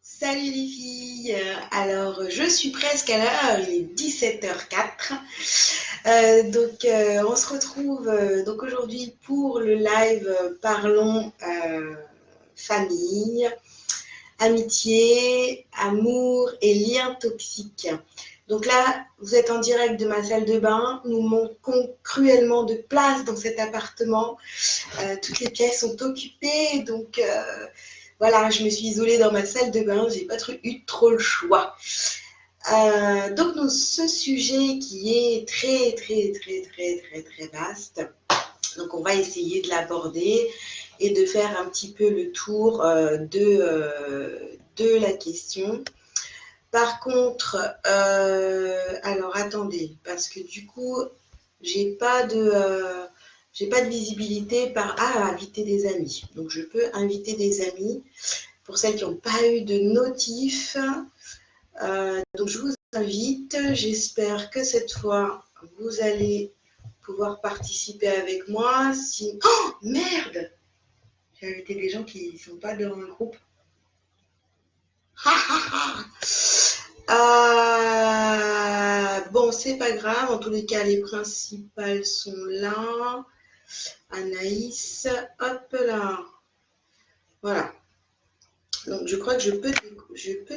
Salut les filles, alors je suis presque à l'heure, il est 17h04. On se retrouve donc aujourd'hui pour le live Parlons famille, amitié, amour et liens toxiques. Donc là, vous êtes en direct de ma salle de bain, nous manquons cruellement de place dans cet appartement, toutes les pièces sont occupées, voilà, je me suis isolée dans ma salle de bain, j'ai pas eu trop le choix. Ce sujet qui est très vaste, donc on va essayer de l'aborder et de faire un petit peu le tour de la question. Par contre, alors attendez, parce que du coup, j'ai pas de visibilité par inviter des amis. Donc je peux inviter des amis pour celles qui n'ont pas eu de notif. Donc je vous invite. J'espère que cette fois vous allez pouvoir participer avec moi. Oh merde, j'ai invité des gens qui ne sont pas dans le groupe. Bon, c'est pas grave. En tous les cas, les principales sont là. Anaïs, hop là. Voilà. Donc, je crois que je peux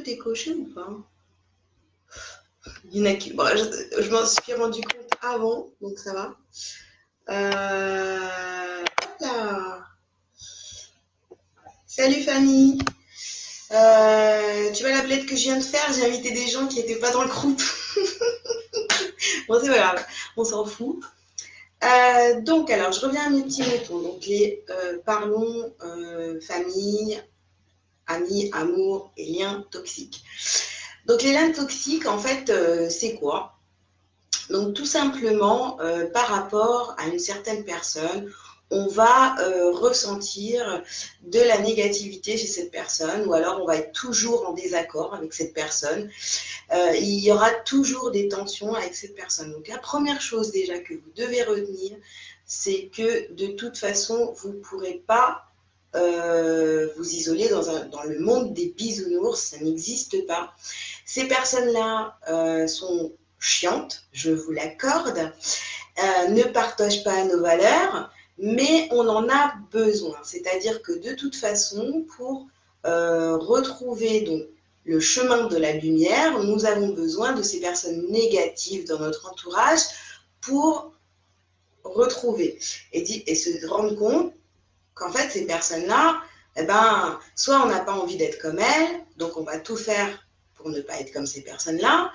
décocher ou pas? Il y en a qui... Bon, je m'en suis rendu compte avant, donc ça va. Hop là. Salut famille. Tu vois la blette que je viens de faire? J'ai invité des gens qui n'étaient pas dans le groupe. Bon, c'est pas grave, on s'en fout. Alors, je reviens à mes petits moutons. Donc, les parlons famille, amis, amour et liens toxiques. Donc, les liens toxiques, en fait, c'est quoi? Donc, tout simplement, par rapport à une certaine personne, on va ressentir de la négativité chez cette personne, ou alors on va être toujours en désaccord avec cette personne. Il y aura toujours des tensions avec cette personne. Donc, la première chose déjà que vous devez retenir, c'est que de toute façon, vous ne pourrez pas vous isoler dans le monde des bisounours, ça n'existe pas. Ces personnes-là sont chiantes, je vous l'accorde, ne partagent pas nos valeurs, mais on en a besoin. C'est-à-dire que de toute façon, pour retrouver donc, le chemin de la lumière, nous avons besoin de ces personnes négatives dans notre entourage pour retrouver et se rendre compte qu'en fait, ces personnes-là, eh ben, soit on n'a pas envie d'être comme elles, donc on va tout faire pour ne pas être comme ces personnes-là,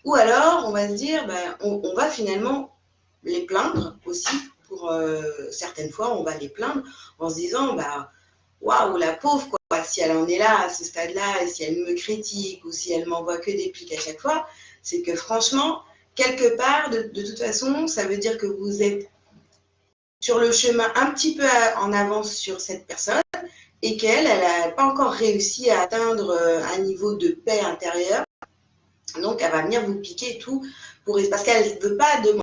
ou alors on va se dire, ben, on va finalement les plaindre aussi. Pour certaines fois, on va les plaindre en se disant, bah, waouh, la pauvre, quoi. Si elle en est là, à ce stade-là, et si elle me critique ou si elle m'envoie que des pics à chaque fois, c'est que franchement, quelque part, de toute façon, ça veut dire que vous êtes sur le chemin un petit peu en avance sur cette personne et qu'elle n'a pas encore réussi à atteindre un niveau de paix intérieure. Donc, elle va venir vous piquer tout parce qu'elle ne veut pas demander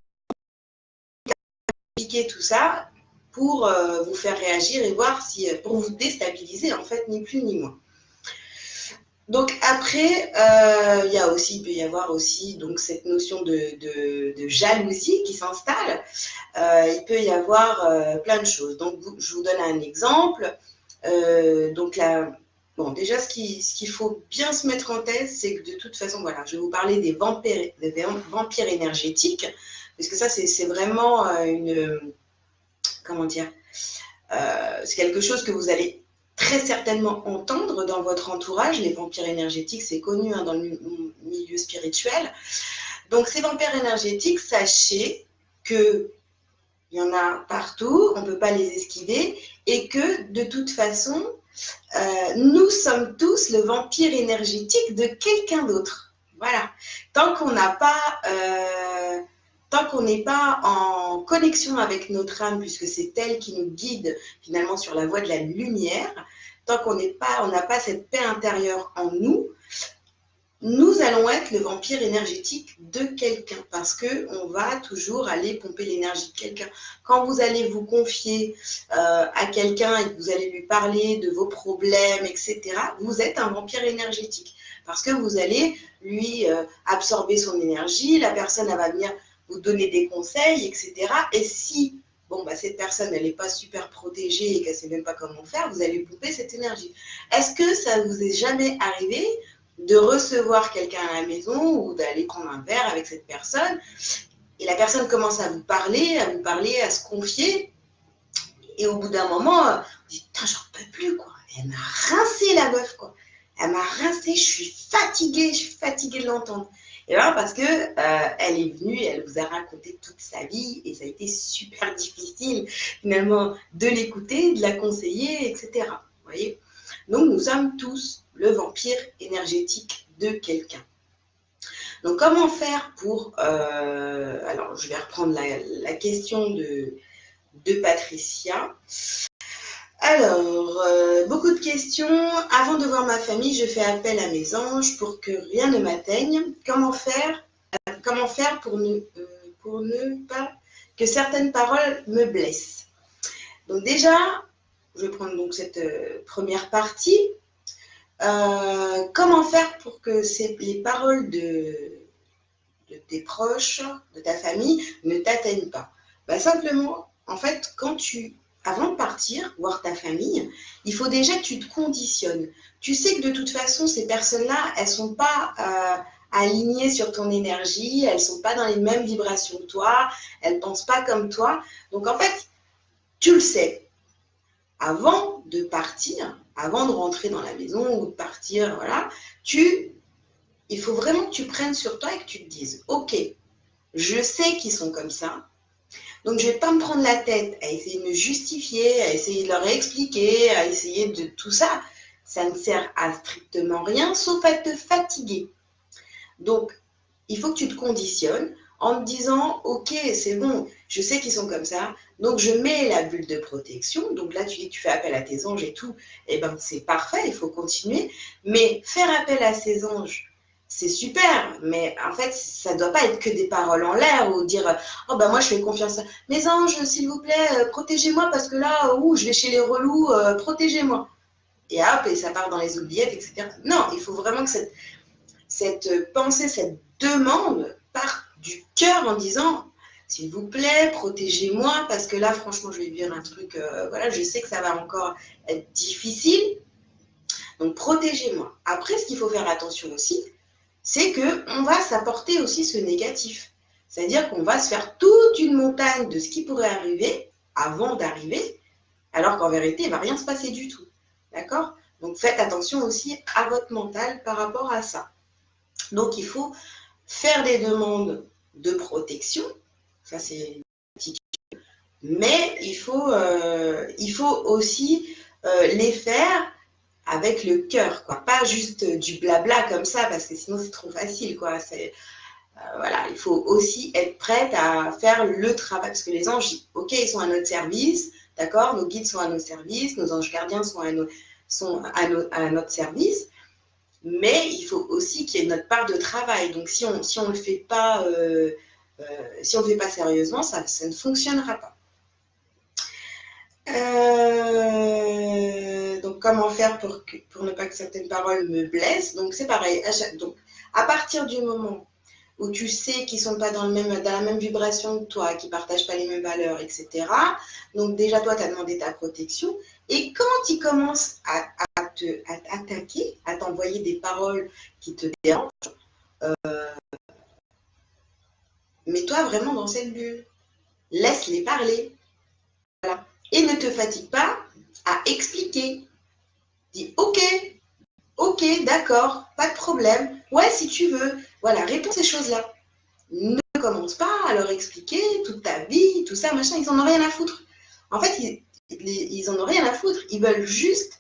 piquer tout ça pour vous faire réagir et voir si, pour vous déstabiliser, en fait, ni plus ni moins. Donc après, il peut y avoir aussi donc, cette notion de jalousie qui s'installe. Il peut y avoir plein de choses. Donc je vous donne un exemple. Bon, déjà ce qu'il faut bien se mettre en tête, c'est que de toute façon, voilà, je vais vous parler des vampires énergétiques, parce que ça c'est vraiment comment dire, c'est quelque chose que vous allez très certainement entendre dans votre entourage. Les vampires énergétiques, c'est connu dans le milieu spirituel. Donc, ces vampires énergétiques, sachez qu'il y en a partout, on ne peut pas les esquiver, et que de toute façon, nous sommes tous le vampire énergétique de quelqu'un d'autre. Voilà. Tant qu'on n'est pas en connexion avec notre âme, puisque c'est elle qui nous guide finalement sur la voie de la lumière, tant qu'on n'a pas cette paix intérieure en nous, nous allons être le vampire énergétique de quelqu'un parce qu'on va toujours aller pomper l'énergie de quelqu'un. Quand vous allez vous confier à quelqu'un et que vous allez lui parler de vos problèmes, etc., vous êtes un vampire énergétique parce que vous allez lui absorber son énergie, la personne elle va venir vous donner des conseils, etc. Et si cette personne elle n'est pas super protégée et qu'elle ne sait même pas comment faire, vous allez pomper cette énergie. Est-ce que ça vous est jamais arrivé de recevoir quelqu'un à la maison ou d'aller prendre un verre avec cette personne et la personne commence à vous parler, à se confier et au bout d'un moment, vous dites « putain, j'en peux plus, quoi. Elle m'a rincé la meuf, quoi. Elle m'a rincé, je suis fatiguée de l'entendre. » Et voilà, parce que elle est venue, elle vous a raconté toute sa vie et ça a été super difficile finalement de l'écouter, de la conseiller, etc. Vous voyez ? Donc nous sommes tous le vampire énergétique de quelqu'un. Donc comment faire pour... alors je vais reprendre la question de Patricia. Alors, beaucoup de questions. Avant de voir ma famille, je fais appel à mes anges pour que rien ne m'atteigne. Comment faire pour ne pas que certaines paroles me blessent? Donc déjà, je vais prendre donc cette première partie. Comment faire pour que les paroles de tes proches, de ta famille, ne t'atteignent pas? Simplement, en fait, avant de partir voir ta famille, il faut déjà que tu te conditionnes. Tu sais que de toute façon, ces personnes-là, elles ne sont pas alignées sur ton énergie, elles ne sont pas dans les mêmes vibrations que toi, elles ne pensent pas comme toi. Donc en fait, tu le sais. Avant de partir, avant de rentrer dans la maison ou de partir, voilà, il faut vraiment que tu prennes sur toi et que tu te dises, ok, je sais qu'ils sont comme ça, donc je ne vais pas me prendre la tête à essayer de me justifier, à essayer de leur expliquer, à essayer de tout ça. Ça ne sert à strictement rien, sauf à te fatiguer. Donc, il faut que tu te conditionnes en te disant, ok, c'est bon, je sais qu'ils sont comme ça, donc je mets la bulle de protection. Donc là, tu dis que tu fais appel à tes anges et tout, et ben c'est parfait, il faut continuer. Mais faire appel à ces anges, c'est super, mais en fait, ça ne doit pas être que des paroles en l'air ou dire « Oh ben moi, je fais confiance à mes anges, s'il vous plaît, protégez-moi parce que là, je vais chez les relous, protégez-moi. » Et hop, et ça part dans les oubliettes, etc. Non, il faut vraiment que cette pensée, cette demande parte du cœur en disant « S'il vous plaît, protégez-moi parce que là, franchement, je vais vivre un truc, voilà, je sais que ça va encore être difficile. Donc, protégez-moi. » Après, ce qu'il faut faire attention aussi, c'est qu'on va s'apporter aussi ce négatif. C'est-à-dire qu'on va se faire toute une montagne de ce qui pourrait arriver avant d'arriver, alors qu'en vérité, il ne va rien se passer du tout. D'accord? Donc faites attention aussi à votre mental par rapport à ça. Donc il faut faire des demandes de protection, ça c'est une attitude, mais il faut aussi les faire avec le cœur, quoi. Pas juste du blabla comme ça, parce que sinon c'est trop facile, quoi. Voilà, il faut aussi être prête à faire le travail, parce que les anges, ok, ils sont à notre service, d'accord, nos guides sont à notre service, nos anges gardiens sont à notre service, mais il faut aussi qu'il y ait notre part de travail. Donc si on le fait pas, si on le fait pas sérieusement, ça ne fonctionnera pas. Donc, comment faire pour ne pas que certaines paroles me blessent? Donc, c'est pareil. Donc, à partir du moment où tu sais qu'ils ne sont pas dans la même vibration que toi, qu'ils ne partagent pas les mêmes valeurs, etc. Donc, déjà, toi, tu as demandé ta protection. Et quand ils commencent à t'attaquer, à t'envoyer des paroles qui te dérangent, mets-toi vraiment dans cette bulle. Laisse-les parler. Voilà. Et ne te fatigue pas à expliquer. Dis ok, d'accord, pas de problème. Ouais, si tu veux. Voilà, réponds ces choses-là. Ne commence pas à leur expliquer toute ta vie, tout ça, machin. Ils en ont rien à foutre. En fait, ils en ont rien à foutre. Ils veulent juste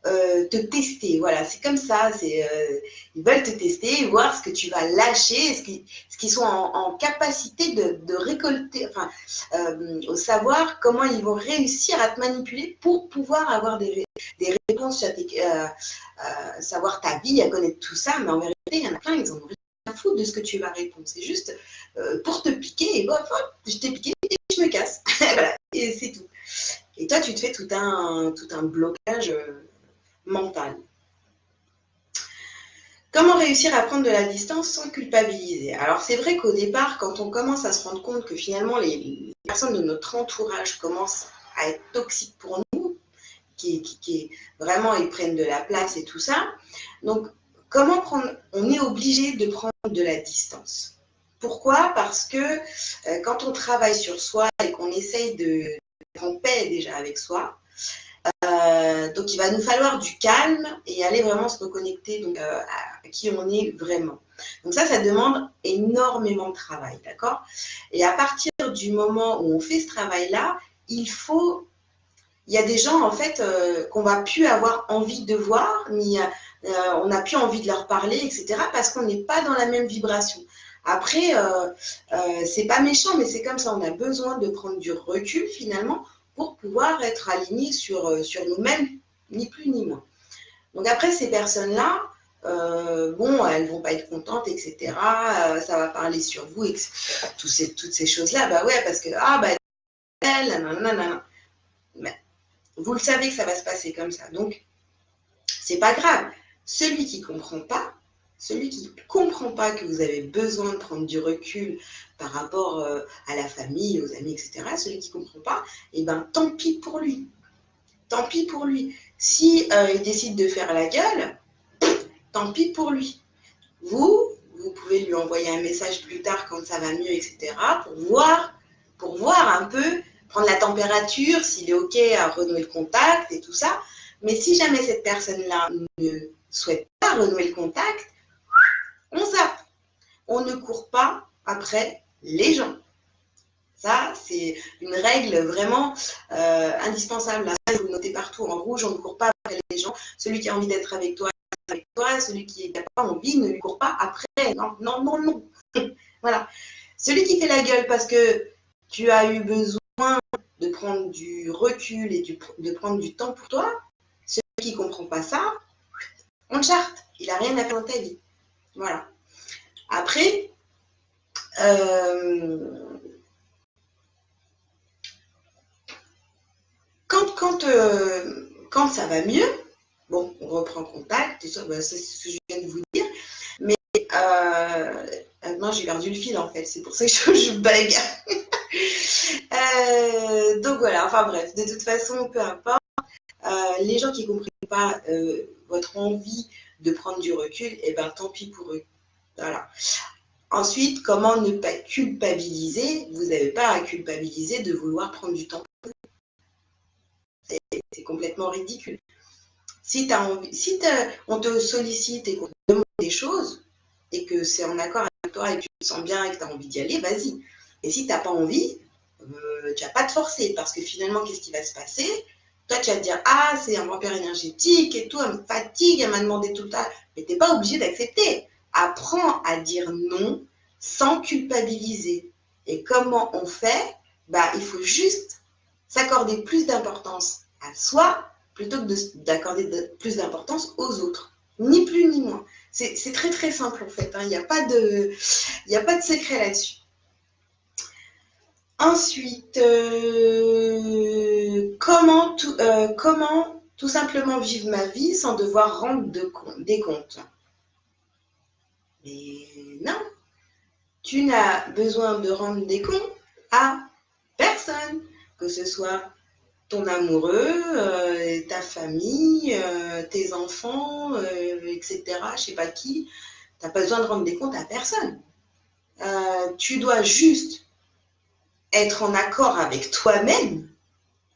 te tester. Voilà, c'est comme ça. Ils veulent te tester, voir ce que tu vas lâcher, ce qu'ils sont en capacité de récolter, enfin, savoir comment ils vont réussir à te manipuler pour pouvoir avoir des réponses, savoir ta vie, à connaître tout ça. Mais en vérité, il y en a plein, ils en ont rien à foutre de ce que tu vas répondre. C'est juste pour te piquer et hop, je t'ai piqué et je me casse. Voilà, et c'est tout. Et toi, tu te fais tout un blocage mental. Comment réussir à prendre de la distance sans culpabiliser? Alors c'est vrai qu'au départ, quand on commence à se rendre compte que finalement les personnes de notre entourage commencent à être toxiques pour nous, qui vraiment ils prennent de la place et tout ça, donc comment prendre? On est obligé de prendre de la distance. Pourquoi? Parce que quand on travaille sur soi et qu'on essaye de être en paix déjà avec soi, donc il va nous falloir du calme et aller vraiment se reconnecter donc, à qui on est vraiment. Donc ça demande énormément de travail, d'accord? Et à partir du moment où on fait ce travail-là, il y a des gens en fait qu'on va plus avoir envie de voir, ni on n'a plus envie de leur parler, etc. parce qu'on n'est pas dans la même vibration. Après, c'est pas méchant, mais c'est comme ça. On a besoin de prendre du recul finalement pour pouvoir être aligné sur nous-mêmes, ni plus ni moins. Donc après, ces personnes-là, bon, elles vont pas être contentes, etc. Ça va parler sur vous, toutes ces choses-là. Bah ouais, parce que, elle, nanana. Mais vous le savez que ça va se passer comme ça. Donc, c'est pas grave. Celui qui comprend pas que vous avez besoin de prendre du recul par rapport à la famille, aux amis, etc., celui qui comprend pas, eh ben, tant pis pour lui. Tant pis pour lui. Si il décide de faire la gueule, tant pis pour lui. Vous pouvez lui envoyer un message plus tard quand ça va mieux, etc., pour voir un peu, prendre la température, s'il est OK à renouer le contact et tout ça. Mais si jamais cette personne-là ne souhaite pas renouer le contact, on zappe. On ne court pas après les gens. Ça, c'est une règle vraiment indispensable. Là, vous le notez partout en rouge, on ne court pas après les gens. Celui qui a envie d'être avec toi, avec toi. Celui qui n'a pas envie, ne lui court pas après. Non, non, non, non. Voilà. Celui qui fait la gueule parce que tu as eu besoin de prendre du recul et de prendre du temps pour toi, celui qui ne comprend pas ça, on le charte. Il n'a rien à faire dans ta vie. Voilà. Après, quand ça va mieux, bon, on reprend contact, c'est ce que je viens de vous dire, mais maintenant j'ai perdu le fil en fait, c'est pour ça que je bug. Donc voilà, enfin bref, de toute façon, peu importe, les gens qui ne comprennent pas votre envie de prendre du recul, eh ben tant pis pour eux. Voilà. Ensuite, comment ne pas culpabiliser? Vous n'avez pas à culpabiliser de vouloir prendre du temps. C'est complètement ridicule. Si on te sollicite et qu'on te demande des choses et que c'est en accord avec toi et que tu te sens bien et que tu as envie d'y aller, vas-y. Et si tu n'as pas envie, tu n'as pas de forcer parce que finalement, qu'est-ce qui va se passer? Toi, tu vas te dire, ah, c'est un vampire énergétique et tout, elle me fatigue, elle m'a demandé tout le temps. Mais tu n'es pas obligé d'accepter. Apprends à dire non sans culpabiliser. Et comment on fait? Il faut juste s'accorder plus d'importance à soi plutôt que d'accorder plus d'importance aux autres. Ni plus ni moins. C'est très très simple en fait. Il n'y a pas de secret là-dessus. Ensuite, comment tout simplement vivre ma vie sans devoir rendre des comptes? Mais non, tu n'as besoin de rendre des comptes à personne, que ce soit ton amoureux, ta famille, tes enfants, etc. Je ne sais pas qui. Tu n'as pas besoin de rendre des comptes à personne. Tu dois juste être en accord avec toi-même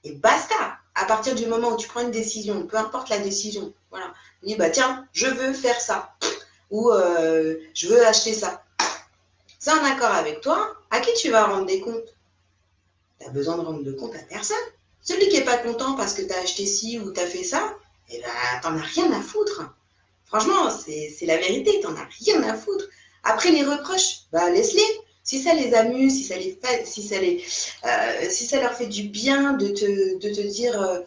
et basta. À partir du moment où tu prends une décision, peu importe la décision, voilà, tu dis tiens, je veux faire ça ou je veux acheter ça. C'est en accord avec toi. À qui tu vas rendre des comptes? Tu as besoin de rendre de compte à personne. Celui qui n'est pas content parce que tu as acheté ci ou tu as fait ça, eh ben, t'en as rien à foutre. Franchement, c'est la vérité, t'en as rien à foutre. Après, les reproches, bah, laisse-les. Si ça les amuse, si ça leur fait du bien de te dire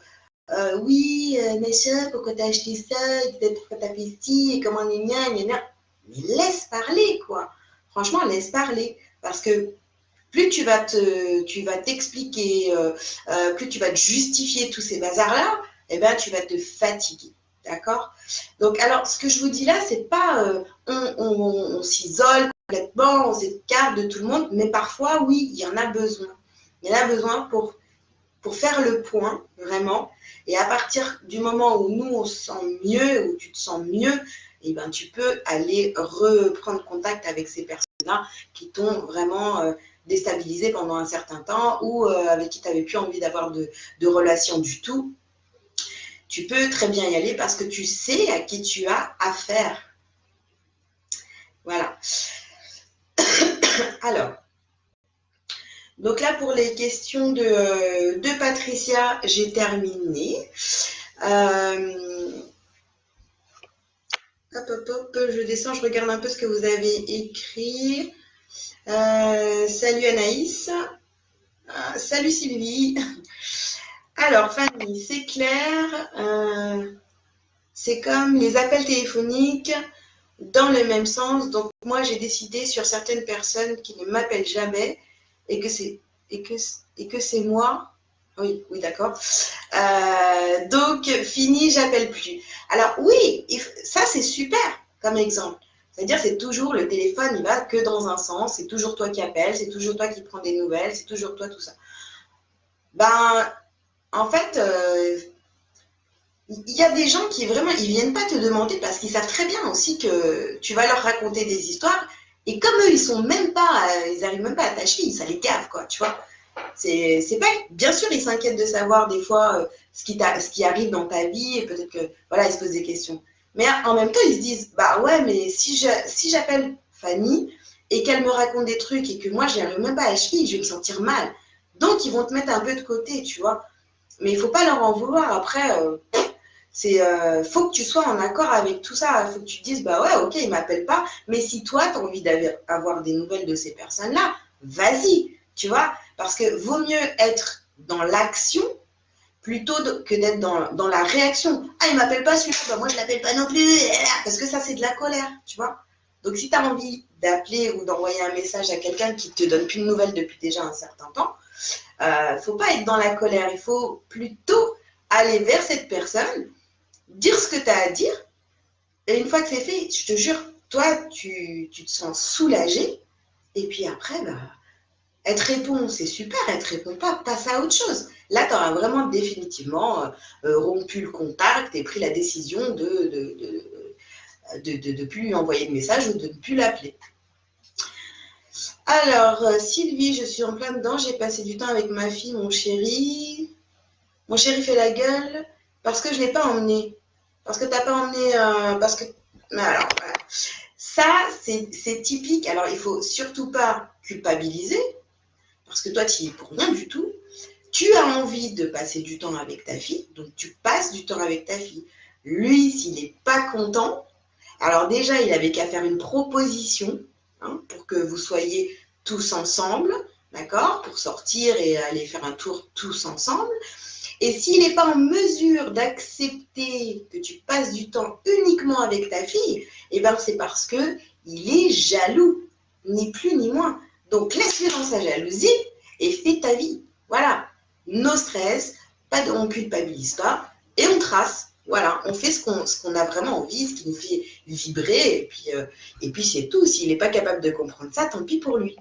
oui, machin, pourquoi t'as acheté ça, pourquoi t'as fait ci, et comment gna gna. Mais laisse parler, quoi. Franchement, laisse parler. Parce que plus tu vas t'expliquer, plus tu vas te justifier tous ces bazars-là, eh ben, tu vas te fatiguer. D'accord? Donc, alors, ce que je vous dis là, c'est pas on s'isole complètement, on s'écarte de tout le monde, mais parfois, oui, il y en a besoin. Il y en a besoin pour faire le point, vraiment. Et à partir du moment où nous, on se sent mieux, où tu te sens mieux, eh ben, tu peux aller reprendre contact avec ces personnes-là qui t'ont vraiment déstabilisé pendant un certain temps ou avec qui tu n'avais plus envie d'avoir de relation du tout. Tu peux très bien y aller parce que tu sais à qui tu as affaire. Voilà. Alors, donc là, pour les questions de Patricia, j'ai terminé. Hop, je descends, je regarde un peu ce que vous avez écrit. Salut Anaïs. Salut Sylvie. Alors, Fanny, c'est clair. C'est comme les appels téléphoniques dans le même sens. Donc, moi, j'ai décidé sur certaines personnes qui ne m'appellent jamais et que c'est moi. Oui, d'accord. Donc, fini, j'appelle plus. Alors, oui, ça, c'est super comme exemple. C'est-à-dire, c'est toujours le téléphone, il va que dans un sens. C'est toujours toi qui appelles, c'est toujours toi qui prends des nouvelles, c'est toujours toi tout ça. Ben, en fait, il y a des gens qui vraiment, ils viennent pas te demander parce qu'ils savent très bien aussi que tu vas leur raconter des histoires. Et comme eux, ils arrivent même pas à ta cheville, ça les gave, quoi, tu vois. C'est pas, bien sûr, ils s'inquiètent de savoir des fois ce qui arrive dans ta vie et peut-être que, voilà, ils se posent des questions. Mais en même temps, ils se disent, bah ouais, mais si j'appelle Fanny et qu'elle me raconte des trucs et que moi, j'y arrive même pas à la cheville, je vais me sentir mal. Donc, ils vont te mettre un peu de côté, tu vois. Mais il faut pas leur en vouloir. Après, faut que tu sois en accord avec tout ça. Il faut que tu te dises, bah ouais, ok, il m'appelle pas. Mais si toi, tu as envie d'avoir des nouvelles de ces personnes-là, vas-y, tu vois. Parce que vaut mieux être dans l'action plutôt que d'être dans la réaction. Ah, il m'appelle pas celui-là, bah moi je l'appelle pas non plus. Parce que ça, c'est de la colère, tu vois. Donc si tu as envie d'appeler ou d'envoyer un message à quelqu'un qui te donne plus de nouvelles depuis déjà un certain temps, faut pas être dans la colère. Il faut plutôt aller vers cette personne, dire ce que tu as à dire. Et une fois que c'est fait, je te jure, toi, tu te sens soulagé. Et puis après, bah, elle te répond, c'est super, elle te répond pas, passe à autre chose. Là, tu auras vraiment définitivement rompu le contact et pris la décision de plus lui envoyer de message ou de ne plus l'appeler. Alors, Sylvie, je suis en plein dedans, j'ai passé du temps avec ma fille, mon chéri. Mon chéri fait la gueule parce que je ne l'ai pas emmené. Parce que tu n'as pas emmené. Parce que. Alors, voilà. Ça, c'est typique. Alors, il ne faut surtout pas culpabiliser. Parce que toi, tu n'y es pour rien du tout. Tu as envie de passer du temps avec ta fille. Donc, tu passes du temps avec ta fille. Lui, s'il n'est pas content, alors déjà, il avait qu'à faire une proposition pour que vous soyez tous ensemble, d'accord, pour sortir et aller faire un tour tous ensemble. Et s'il n'est pas en mesure d'accepter que tu passes du temps uniquement avec ta fille, eh ben c'est parce que il est jaloux, ni plus ni moins. Donc laisse-le dans sa jalousie et fais ta vie. Voilà, no stress, on ne culpabilise pas et on trace. Voilà, on fait ce qu'on a vraiment envie, ce qui nous fait vibrer, et puis c'est tout. S'il n'est pas capable de comprendre ça, tant pis pour lui.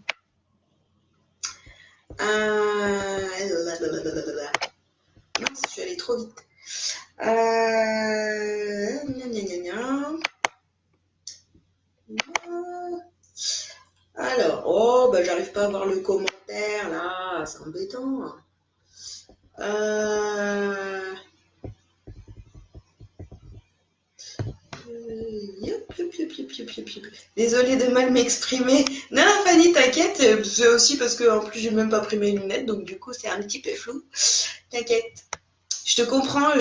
Mince, je suis allée trop vite. Alors, oh, bah, j'arrive pas à voir le commentaire là, c'est embêtant. Désolée de mal m'exprimer. Non, Fanny, t'inquiète. C'est aussi parce que en plus j'ai même pas pris mes lunettes, donc du coup c'est un petit peu flou. T'inquiète. Je te comprends.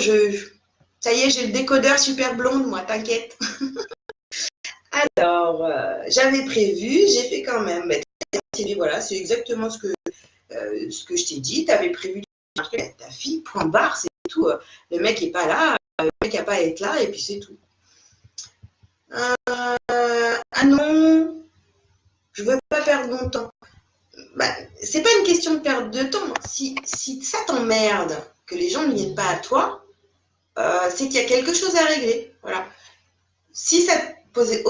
Ça y est, j'ai le décodeur super blonde, moi, t'inquiète. Alors, j'avais prévu, j'ai fait quand même. Voilà, c'est exactement ce que je t'ai dit. Tu avais prévu de marquer ta fille, point barre, c'est tout. Le mec n'est pas là, le mec n'a pas à être là, et puis c'est tout. Ah non, je ne veux pas perdre mon temps. Bah, c'est pas une question de perdre de temps. Si ça t'emmerde que les gens ne viennent pas à toi, c'est qu'il y a quelque chose à régler. Voilà. Si ça te posait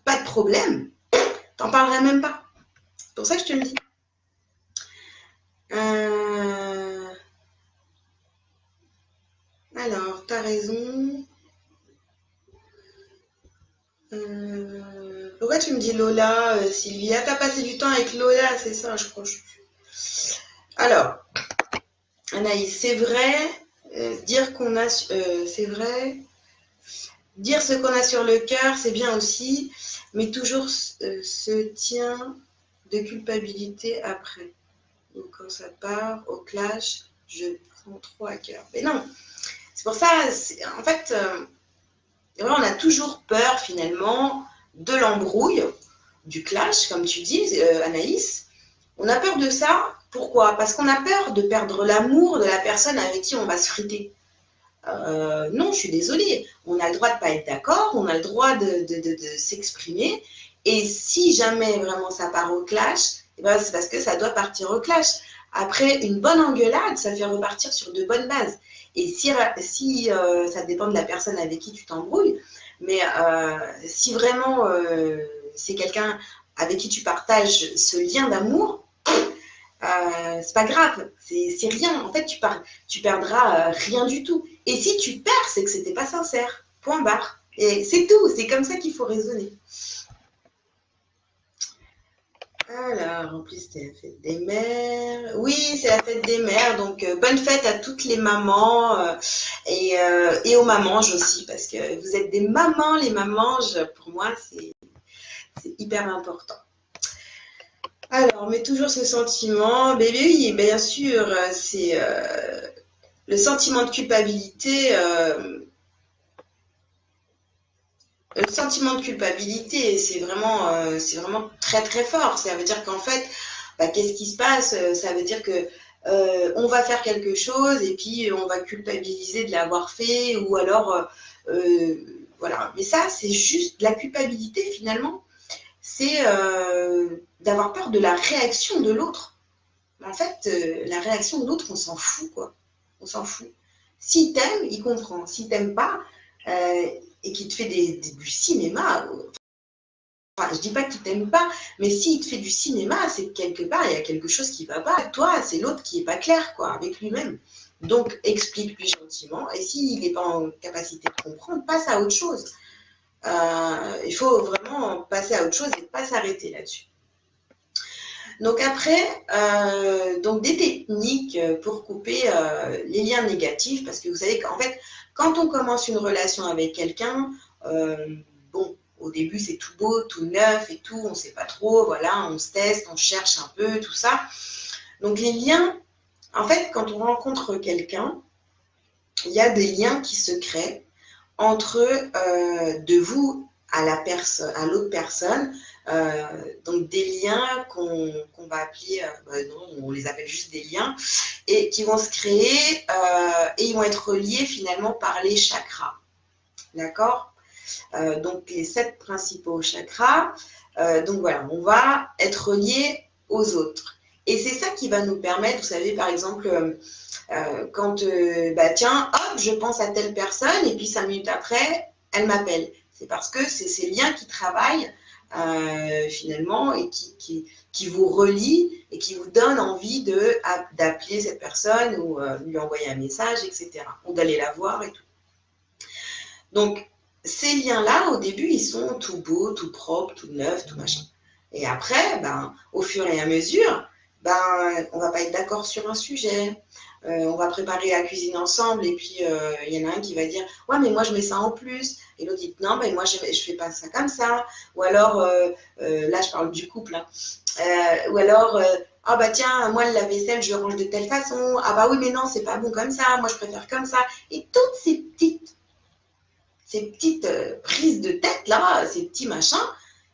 pas de problème, t'en parlerais même pas. C'est pour ça que je te le dis. Alors, t'as raison. Pourquoi tu me dis Lola, Sylvia? T'as passé du temps avec Lola, c'est ça, je crois. Alors, Anaïs, c'est vrai, dire qu'on a, c'est vrai, dire ce qu'on a sur le cœur, c'est bien aussi, mais toujours se tient de culpabilité après. Donc quand ça part au clash, je prends trop à cœur. Mais non, c'est pour ça, en fait, on a toujours peur finalement de l'embrouille, du clash, comme tu dis, Anaïs. On a peur de ça. Pourquoi? Parce qu'on a peur de perdre l'amour de la personne avec qui on va se friter. Non, je suis désolée. On a le droit de ne pas être d'accord, on a le droit de s'exprimer. Et si jamais vraiment ça part au clash, eh ben, c'est parce que ça doit partir au clash. Après, une bonne engueulade, ça fait repartir sur de bonnes bases. Et si ça dépend de la personne avec qui tu t'embrouilles, mais si vraiment c'est quelqu'un avec qui tu partages ce lien d'amour, c'est pas grave, c'est rien. En fait, tu perdras rien du tout. Et si tu perds, c'est que c'était pas sincère. Point barre. Et c'est tout. C'est comme ça qu'il faut raisonner. Alors, en plus, c'est la fête des mères. Oui, c'est la fête des mères. Donc, bonne fête à toutes les mamans et aux mamanges aussi, parce que vous êtes des mamans. Les mamanges, pour moi, c'est hyper important. Alors, mais toujours ce sentiment, bébé, oui, bien sûr, c'est le sentiment de culpabilité. Le sentiment de culpabilité, c'est vraiment très très fort. Ça veut dire qu'en fait, bah, qu'est-ce qui se passe? Ça veut dire que on va faire quelque chose et puis on va culpabiliser de l'avoir fait ou alors voilà. Mais ça, c'est juste de la culpabilité finalement. C'est d'avoir peur de la réaction de l'autre. En fait, la réaction de l'autre, on s'en fout, quoi. On s'en fout. S'il t'aime, il comprend. S'il t'aime pas, et qu'il te fait du cinéma, enfin, je dis pas qu'il t'aime pas, mais s'il te fait du cinéma, c'est que quelque part, il y a quelque chose qui va pas. Toi, c'est l'autre qui est pas clair, quoi, avec lui-même. Donc, explique-lui gentiment. Et s'il n'est pas en capacité de comprendre, passe à autre chose. Il faut vraiment passer à autre chose et pas s'arrêter là-dessus. Donc après, donc des techniques pour couper les liens négatifs, parce que vous savez qu'en fait, quand on commence une relation avec quelqu'un, bon, au début c'est tout beau, tout neuf et tout, on ne sait pas trop, voilà, on se teste, on cherche un peu, tout ça. Donc les liens, en fait, quand on rencontre quelqu'un, il y a des liens qui se créent entre de vous à l'autre personne, donc des liens qu'on va appeler, non, on les appelle juste des liens, et qui vont se créer et ils vont être reliés finalement par les chakras. D'accord? Donc les 7 principaux chakras. Donc voilà, on va être reliés aux autres. Et c'est ça qui va nous permettre, vous savez, par exemple, quand, bah tiens, hop, je pense à telle personne, et puis 5 minutes après, elle m'appelle. C'est parce que c'est ces liens qui travaillent finalement et qui vous relient et qui vous donnent envie d'appeler cette personne ou lui envoyer un message, etc. Ou d'aller la voir et tout. Donc, ces liens-là, au début, ils sont tout beaux, tout propres, tout neufs, tout machin. Et après, ben, au fur et à mesure, ben, on va pas être d'accord sur un sujet. On va préparer la cuisine ensemble et puis il y en a un qui va dire ouais mais moi je mets ça en plus et l'autre dit non ben moi je fais pas ça comme ça ou alors là je parle du couple hein. Ou alors ah bah tiens moi le lave-vaisselle je le range de telle façon ah bah oui mais non c'est pas bon comme ça moi je préfère comme ça et toutes ces petites ces petites prises de tête là, ces petits machins,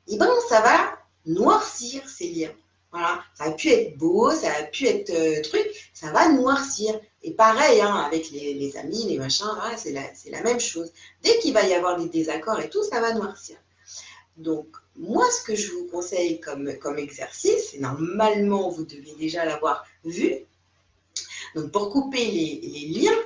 et ben ça va noircir ces liens. Voilà, ça a pu être beau, ça a pu être truc, ça va noircir. Et pareil, hein, avec les amis, les machins, voilà, c'est la même chose. Dès qu'il va y avoir des désaccords et tout, ça va noircir. Donc, moi, ce que je vous conseille comme exercice, et normalement, vous devez déjà l'avoir vu, donc pour couper les liens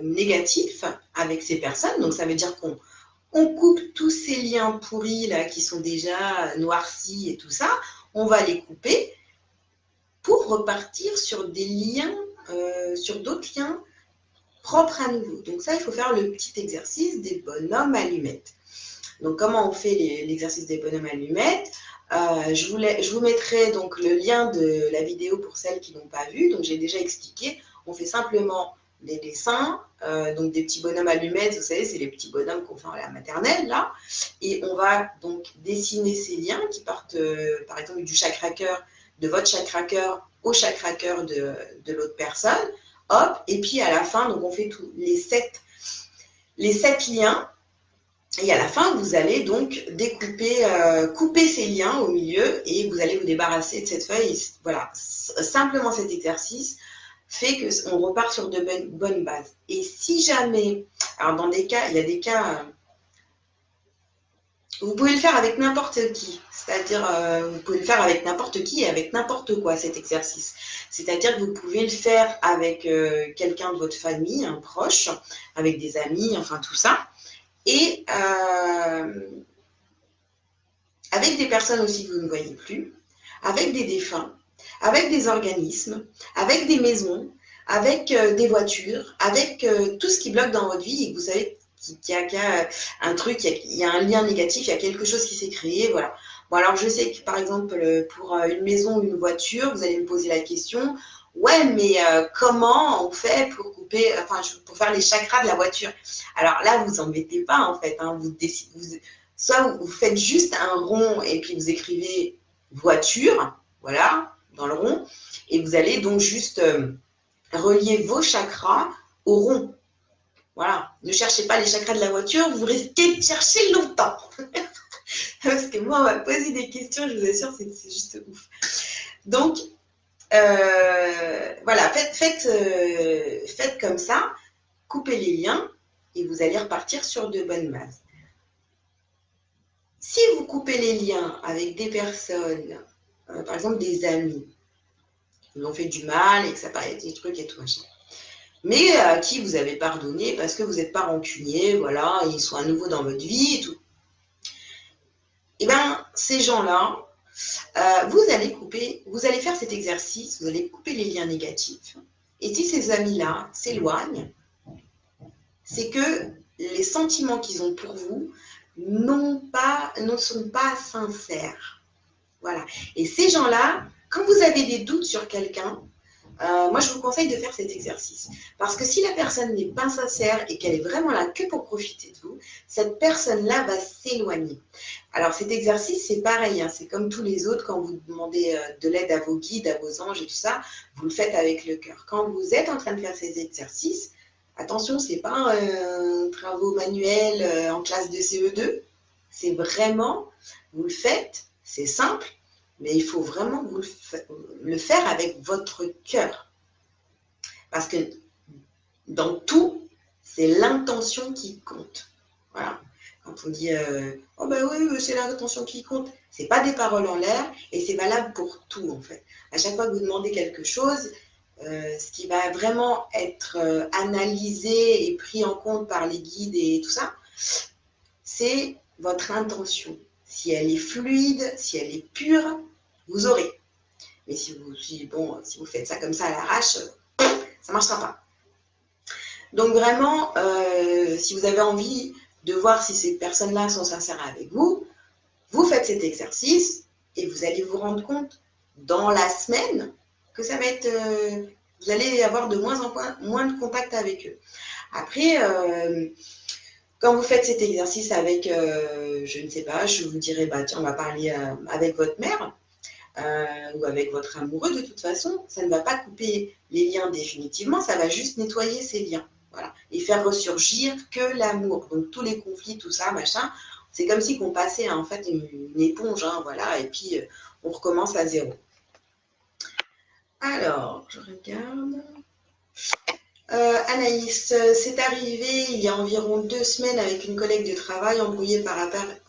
négatifs avec ces personnes, donc ça veut dire qu'on coupe tous ces liens pourris là qui sont déjà noircis et tout ça, on va les couper pour repartir sur des liens, sur d'autres liens propres à nouveau. Donc ça, il faut faire le petit exercice des bonhommes allumettes. Donc comment on fait l'exercice des bonhommes allumettes? Je vous mettrai donc le lien de la vidéo pour celles qui n'ont pas vu. Donc j'ai déjà expliqué, on fait simplement des dessins, donc des petits bonhommes allumettes, vous savez, c'est les petits bonhommes qu'on fait à la maternelle, là. Et on va donc dessiner ces liens qui partent, par exemple, du chakra cœur, de votre chakra cœur au chakra cœur de l'autre personne. Hop, et puis à la fin, donc on fait tous les 7 liens. Et à la fin, vous allez donc découper, couper ces liens au milieu et vous allez vous débarrasser de cette feuille. Voilà, simplement cet exercice fait qu'on repart sur de bonnes bases. Et si jamais, alors dans des cas, il y a des cas, vous pouvez le faire avec n'importe qui, c'est-à-dire vous pouvez le faire avec n'importe qui et avec n'importe quoi cet exercice. C'est-à-dire que vous pouvez le faire avec quelqu'un de votre famille, un proche, avec des amis, enfin tout ça. Et avec des personnes aussi que vous ne voyez plus, avec des défunts, avec des organismes, avec des maisons, avec des voitures, avec tout ce qui bloque dans votre vie et que vous savez qu'il y a un truc, il y a un lien négatif, il y a quelque chose qui s'est créé, voilà. Bon, alors je sais que par exemple, pour une maison ou une voiture, vous allez me poser la question, ouais, mais comment on fait pour couper, enfin, pour faire les chakras de la voiture? Alors là, vous embêtez pas en fait, hein, soit vous faites juste un rond et puis vous écrivez voiture, voilà, dans le rond, et vous allez donc juste relier vos chakras au rond. Voilà, ne cherchez pas les chakras de la voiture, vous risquez de chercher longtemps. Parce que moi, on m'a posé des questions, je vous assure, c'est juste ouf. Donc, voilà, faites comme ça, coupez les liens et vous allez repartir sur de bonnes bases. Si vous coupez les liens avec des personnes, par exemple des amis, qui vous ont fait du mal et que ça paraît des trucs et tout machin, mais à qui vous avez pardonné parce que vous n'êtes pas rancunier, voilà, ils sont à nouveau dans votre vie et tout. Et bien, ces gens-là, vous allez faire cet exercice, vous allez couper les liens négatifs. Et si ces amis-là s'éloignent, c'est que les sentiments qu'ils ont pour vous ne sont pas sincères. Voilà. Et ces gens-là, quand vous avez des doutes sur quelqu'un, moi, je vous conseille de faire cet exercice. Parce que si la personne n'est pas sincère et qu'elle est vraiment là que pour profiter de vous, cette personne-là va s'éloigner. Alors, cet exercice, c'est pareil. Hein, c'est comme tous les autres. Quand vous demandez de l'aide à vos guides, à vos anges et tout ça, vous le faites avec le cœur. Quand vous êtes en train de faire ces exercices, attention, ce n'est pas un travaux manuel en classe de CE2. C'est vraiment, vous le faites, c'est simple. Mais il faut vraiment le faire avec votre cœur. Parce que dans tout, c'est l'intention qui compte. Voilà. Quand on dit oh ben oui, c'est l'intention qui compte, c'est pas des paroles en l'air et c'est valable pour tout en fait. À chaque fois que vous demandez quelque chose, ce qui va vraiment être analysé et pris en compte par les guides et tout ça, c'est votre intention. Si elle est fluide, si elle est pure, vous aurez. Mais si vous faites ça comme ça à l'arrache, ça ne marchera pas. Donc vraiment, si vous avez envie de voir si ces personnes-là sont sincères avec vous, vous faites cet exercice et vous allez vous rendre compte dans la semaine que ça va être, vous allez avoir de moins en moins de contact avec eux. Après, quand vous faites cet exercice avec, je ne sais pas, je vous dirais, bah tiens, on va parler avec votre mère. Ou avec votre amoureux, de toute façon, ça ne va pas couper les liens définitivement, ça va juste nettoyer ces liens. Voilà. Et faire ressurgir que l'amour. Donc tous les conflits, tout ça, machin, c'est comme si qu'on passait en fait une éponge, hein, voilà, et puis on recommence à zéro. Alors, je regarde. Anaïs, c'est arrivé il y a environ 2 semaines avec une collègue de travail embrouillée par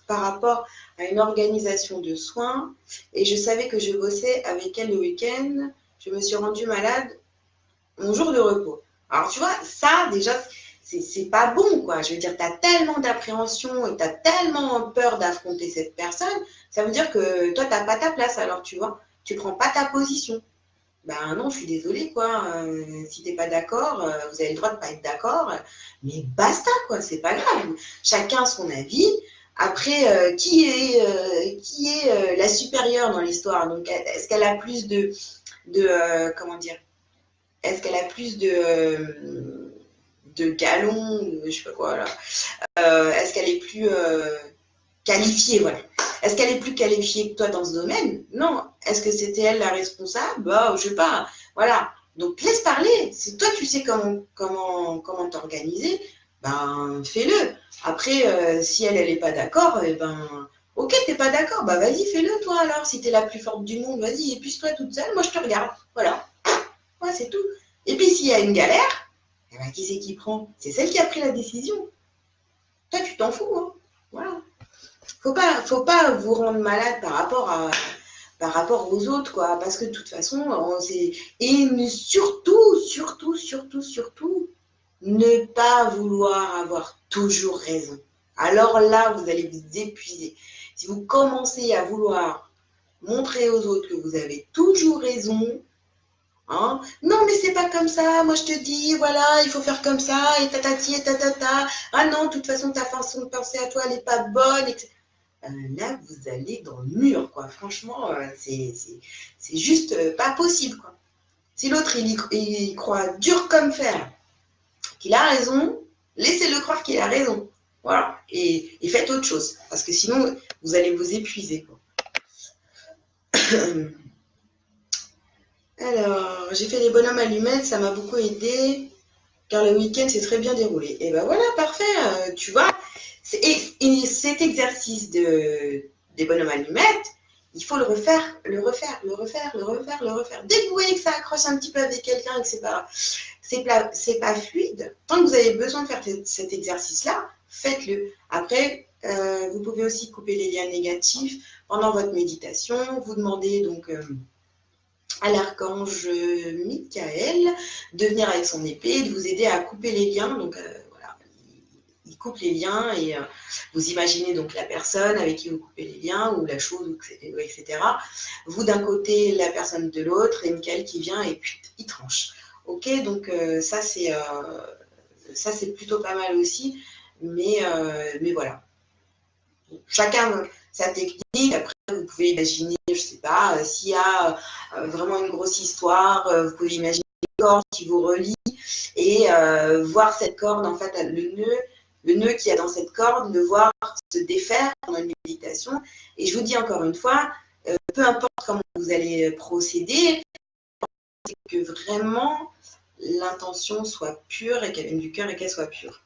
rapport à une organisation de soins et je savais que je bossais avec elle le week-end. Je me suis rendue malade mon jour de repos. Alors tu vois, ça déjà, c'est pas bon quoi. Je veux dire, tu as tellement d'appréhension et tu as tellement peur d'affronter cette personne, ça veut dire que toi, tu n'as pas ta place alors, tu vois. Tu prends pas ta position. Ben non, je suis désolée, quoi. Si t'es pas d'accord, vous avez le droit de pas être d'accord, mais basta, quoi. C'est pas grave. Chacun son avis. Après, qui est la supérieure dans l'histoire? Donc, est-ce qu'elle a plus comment dire? Est-ce qu'elle a plus de galons, je sais pas quoi là? Est-ce qu'elle est plus qualifiée, voilà. Est-ce qu'elle est plus qualifiée que toi dans ce domaine? Non. Est-ce que c'était elle la responsable? Bah, je sais pas. Voilà. Donc laisse parler. Si toi tu sais comment t'organiser, ben fais-le. Après, si elle est pas d'accord, eh ben ok, t'es pas d'accord, bah vas-y, fais-le toi alors. Si t'es la plus forte du monde, vas-y, épuise-toi toute seule, moi je te regarde. Voilà. Ouais, c'est tout. Et puis s'il y a une galère, eh ben, qui c'est qui prend? C'est celle qui a pris la décision. Toi, tu t'en fous, hein. Voilà. Faut pas vous rendre malade par rapport aux autres, quoi. Parce que de toute façon, et surtout, ne pas vouloir avoir toujours raison. Alors là, vous allez vous épuiser. Si vous commencez à vouloir montrer aux autres que vous avez toujours raison, hein, non, mais c'est pas comme ça. Moi, je te dis, voilà, il faut faire comme ça, et tatati, et tatata. Ah non, de toute façon, ta façon de penser à toi, elle n'est pas bonne, etc. Là, vous allez dans le mur, quoi. Franchement, c'est juste pas possible, quoi. Si l'autre, il croit dur comme fer qu'il a raison, laissez-le croire qu'il a raison. Voilà. Et faites autre chose. Parce que sinon, vous allez vous épuiser, quoi. Alors, j'ai fait les bonhommes allumettes, ça m'a beaucoup aidé, car le week-end s'est très bien déroulé. Et ben voilà, parfait. Tu vois, et cet exercice des bonhommes allumettes, il faut le refaire, le refaire, le refaire, le refaire, le refaire. Dès que vous voyez que ça accroche un petit peu avec quelqu'un et que c'est pas fluide, tant que vous avez besoin de faire cet exercice-là, faites-le. Après, vous pouvez aussi couper les liens négatifs pendant votre méditation. Vous demandez donc à l'archange Michael de venir avec son épée, de vous aider à couper les liens. Donc voilà, il coupe les liens et vous imaginez donc la personne avec qui vous coupez les liens ou la chose, etc. Vous d'un côté, la personne de l'autre et Michael qui vient et puis il tranche. Ok, donc ça c'est plutôt pas mal aussi, mais voilà. Chacun sa technique. Après, vous pouvez imaginer, je sais pas, s'il y a vraiment une grosse histoire, vous pouvez imaginer une corde qui vous relie et voir cette corde, en fait, le nœud qu'il y a dans cette corde, le voir se défaire pendant une méditation. Et je vous dis encore une fois, peu importe comment vous allez procéder, c'est que vraiment l'intention soit pure et qu'elle vienne du cœur et qu'elle soit pure.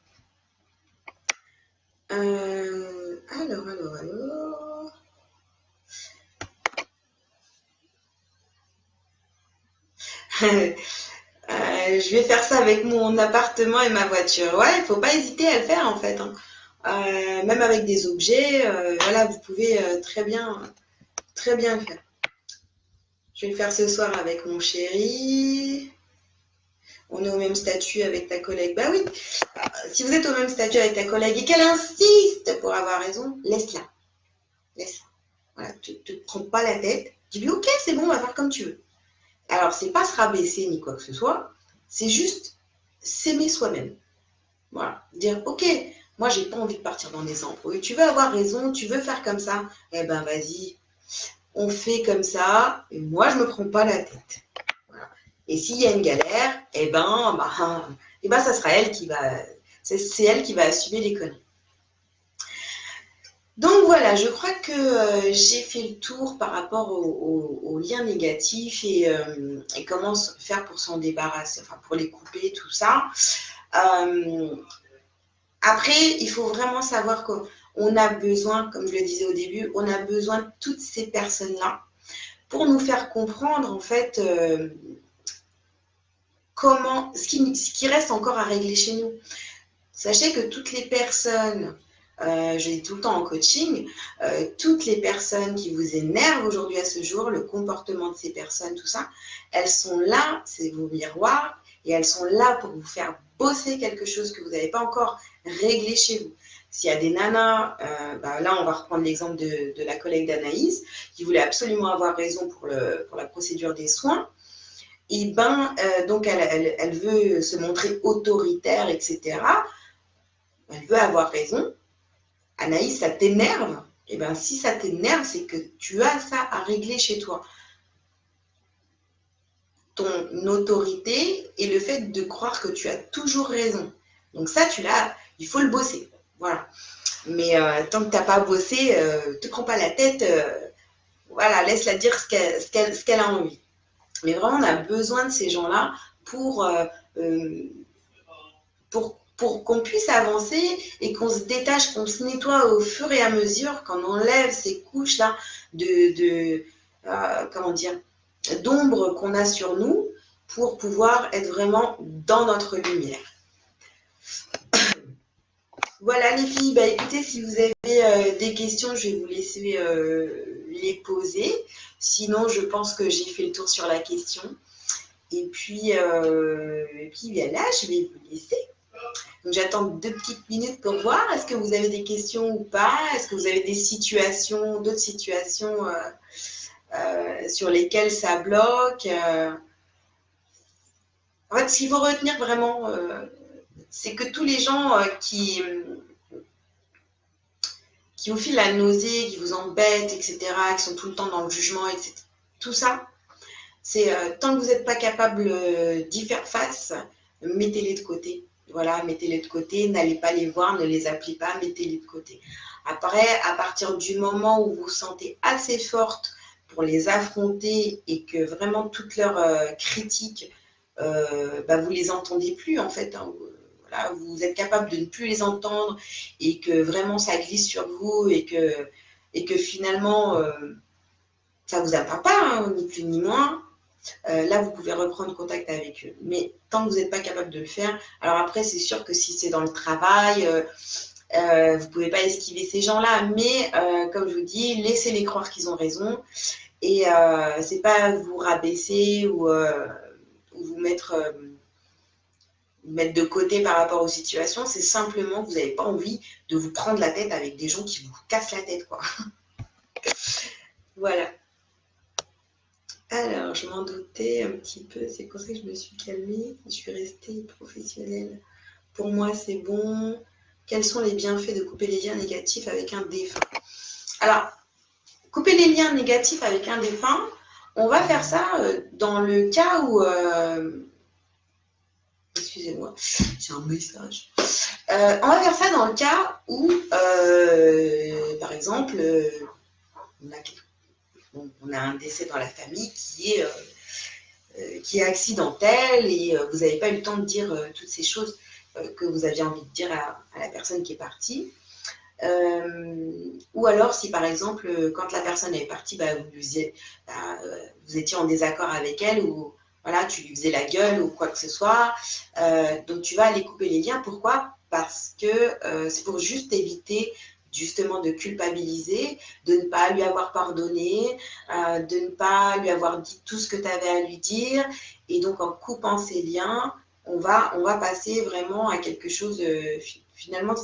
Alors. Je vais faire ça avec mon appartement et ma voiture. Ouais, il ne faut pas hésiter à le faire en fait, hein. Même avec des objets, voilà, vous pouvez très bien le faire. Je vais le faire ce soir avec mon chéri. On est au même statut avec ta collègue. Bah oui, si vous êtes au même statut avec ta collègue et qu'elle insiste pour avoir raison, laisse-la. Laisse-la. Voilà, tu ne te prends pas la tête. Dis-lui, ok, c'est bon, on va faire comme tu veux. Alors, c'est pas se rabaisser ni quoi que ce soit, c'est juste s'aimer soi-même. Voilà, dire, ok, moi j'ai pas envie de partir dans des embrouilles, tu veux avoir raison, tu veux faire comme ça, eh ben vas-y, on fait comme ça, et moi je me prends pas la tête. Voilà. Et s'il y a une galère, ça sera elle qui va, c'est elle qui va assumer les conneries. Donc voilà, je crois que j'ai fait le tour par rapport aux liens négatifs et comment faire pour s'en débarrasser, enfin pour les couper, tout ça. Après, il faut vraiment savoir qu'on a besoin, comme je le disais au début, on a besoin de toutes ces personnes-là pour nous faire comprendre, en fait, ce qui reste encore à régler chez nous. Sachez que toutes les personnes, je dis tout le temps en coaching, toutes les personnes qui vous énervent aujourd'hui à ce jour, le comportement de ces personnes, tout ça, elles sont là, c'est vos miroirs, et elles sont là pour vous faire bosser quelque chose que vous n'avez pas encore réglé chez vous. S'il y a des nanas, là on va reprendre l'exemple de la collègue d'Anaïs, qui voulait absolument avoir raison pour la procédure des soins, et donc elle veut se montrer autoritaire, etc. Elle veut avoir raison. Anaïs, ça t'énerve. Et bien, si ça t'énerve, c'est que tu as ça à régler chez toi. Ton autorité et le fait de croire que tu as toujours raison. Donc ça, il faut le bosser. Voilà. Mais tant que tu n'as pas bossé, te prends pas la tête. Voilà, laisse-la dire ce qu'elle a envie. Mais vraiment, on a besoin de ces gens-là pour qu'on puisse avancer et qu'on se détache, qu'on se nettoie au fur et à mesure, qu'on enlève ces couches-là d'ombre qu'on a sur nous pour pouvoir être vraiment dans notre lumière. Voilà les filles, écoutez, si vous avez des questions, je vais vous laisser les poser. Sinon, je pense que j'ai fait le tour sur la question. Et puis voilà, je vais vous laisser. Donc, j'attends 2 petites minutes pour voir. Est-ce que vous avez des questions ou pas? Est-ce que vous avez d'autres situations sur lesquelles ça bloque? En fait, ce qu'il faut retenir vraiment, c'est que tous les gens qui vous filent la nausée, qui vous embêtent, etc., qui sont tout le temps dans le jugement, etc., tout ça, c'est tant que vous n'êtes pas capable d'y faire face, mettez-les de côté. Voilà, mettez-les de côté, n'allez pas les voir, ne les appelez pas, mettez-les de côté. Après, à partir du moment où vous vous sentez assez forte pour les affronter et que vraiment toutes leurs critiques, vous les entendez plus en fait. Hein. Voilà, vous êtes capable de ne plus les entendre et que vraiment ça glisse sur vous et que finalement ça vous atteint pas, hein, ni plus ni moins. Là, vous pouvez reprendre contact avec eux. Mais tant que vous n'êtes pas capable de le faire, alors après, c'est sûr que si c'est dans le travail, vous ne pouvez pas esquiver ces gens-là. Mais comme je vous dis, laissez-les croire qu'ils ont raison. Et c'est pas vous rabaisser ou vous mettre de côté par rapport aux situations. C'est simplement que vous n'avez pas envie de vous prendre la tête avec des gens qui vous cassent la tête, quoi. Voilà. Alors, je m'en doutais un petit peu, c'est pour ça que je me suis calmée, je suis restée professionnelle. Pour moi, c'est bon. Quels sont les bienfaits de couper les liens négatifs avec un défunt? Alors, couper les liens négatifs avec un défunt, on va faire ça dans le cas où... Excusez-moi, j'ai un message. On va faire ça dans le cas où, par exemple, on a un décès dans la famille qui est accidentel et vous n'avez pas eu le temps de dire toutes ces choses que vous aviez envie de dire à la personne qui est partie. Ou alors si par exemple quand la personne est partie, vous étiez en désaccord avec elle ou voilà, tu lui faisais la gueule ou quoi que ce soit, donc tu vas aller couper les liens. Pourquoi? Parce que c'est pour juste éviter justement de culpabiliser, de ne pas lui avoir pardonné, de ne pas lui avoir dit tout ce que tu avais à lui dire. Et donc en coupant ces liens, on va passer vraiment à quelque chose finalement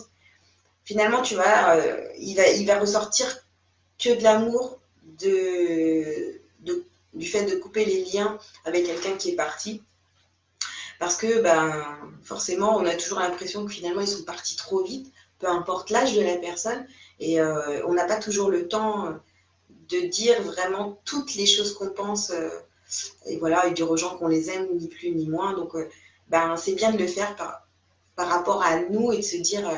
tu vois, il va ressortir que de l'amour du fait de couper les liens avec quelqu'un qui est parti. Parce que forcément, on a toujours l'impression que finalement, ils sont partis trop vite, peu importe l'âge de la personne. Et on n'a pas toujours le temps de dire vraiment toutes les choses qu'on pense et voilà, et dire aux gens qu'on les aime, ni plus ni moins. Donc, c'est bien de le faire par rapport à nous et de se dire...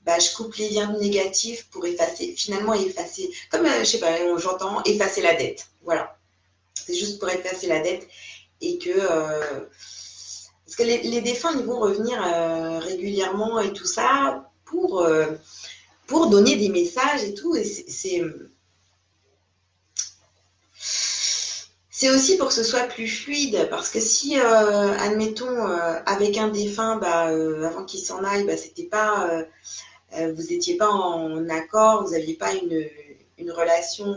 je coupe les liens négatifs pour effacer, comme, je sais pas, j'entends effacer la dette. Voilà. C'est juste pour effacer la dette et que Parce que les défunts, ils vont revenir régulièrement et tout ça pour donner des messages et tout. Et c'est aussi pour que ce soit plus fluide. Parce que si, admettons, avec un défunt, avant qu'il s'en aille, c'était pas, vous n'étiez pas en accord, vous n'aviez pas une relation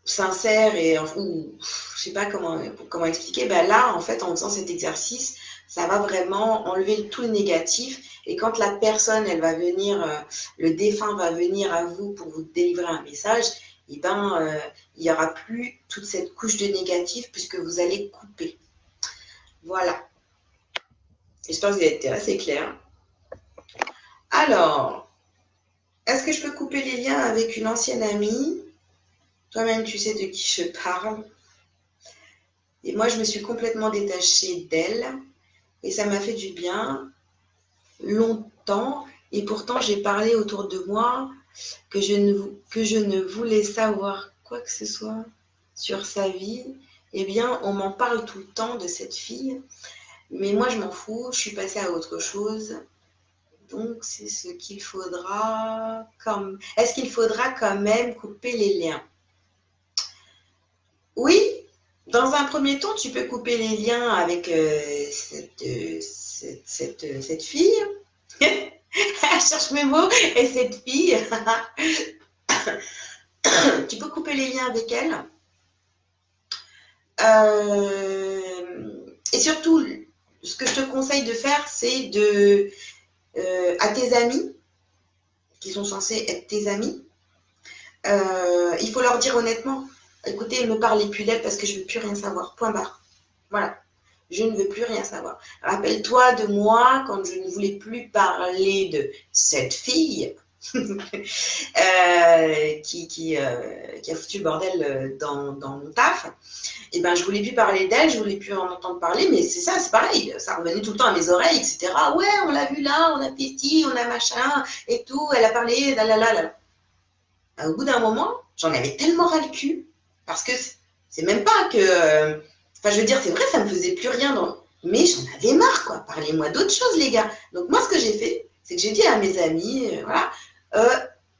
sincère et ou je sais pas comment expliquer, là en fait en faisant cet exercice, ça va vraiment enlever tout le négatif et quand la personne elle va venir, le défunt va venir à vous pour vous délivrer un message, et il n'y aura plus toute cette couche de négatif puisque vous allez couper. Voilà. J'espère que vous avez été assez clair. Alors, est-ce que je peux couper les liens avec une ancienne amie? Toi-même, tu sais de qui je parle. Et moi, je me suis complètement détachée d'elle. Et ça m'a fait du bien longtemps. Et pourtant, j'ai parlé autour de moi que je ne voulais savoir quoi que ce soit sur sa vie. Eh bien, on m'en parle tout le temps de cette fille. Mais moi, je m'en fous. Je suis passée à autre chose. Donc, c'est ce qu'il faudra comme... Est-ce qu'il faudra quand même couper les liens? Oui, dans un premier temps, tu peux couper les liens avec cette fille. Je cherche mes mots. Et cette fille, tu peux couper les liens avec elle. Et surtout, ce que je te conseille de faire, c'est à tes amis, qui sont censés être tes amis, il faut leur dire honnêtement, écoutez, ne me parlez plus d'elle parce que je ne veux plus rien savoir. Point barre. Voilà. Je ne veux plus rien savoir. Rappelle-toi de moi quand je ne voulais plus parler de cette fille qui a foutu le bordel dans mon taf. Et je voulais plus parler d'elle, je voulais plus en entendre parler, mais c'est ça, c'est pareil. Ça revenait tout le temps à mes oreilles, etc. Ouais, on l'a vu là, on a fait ci, on a machin, et tout, elle a parlé, là. Au bout d'un moment, j'en avais tellement ras le cul, parce que c'est même pas que... Enfin, je veux dire, c'est vrai, ça me faisait plus rien, mais j'en avais marre, quoi. Parlez-moi d'autre chose, les gars. Donc, moi, ce que j'ai fait, c'est que j'ai dit à mes amis, voilà,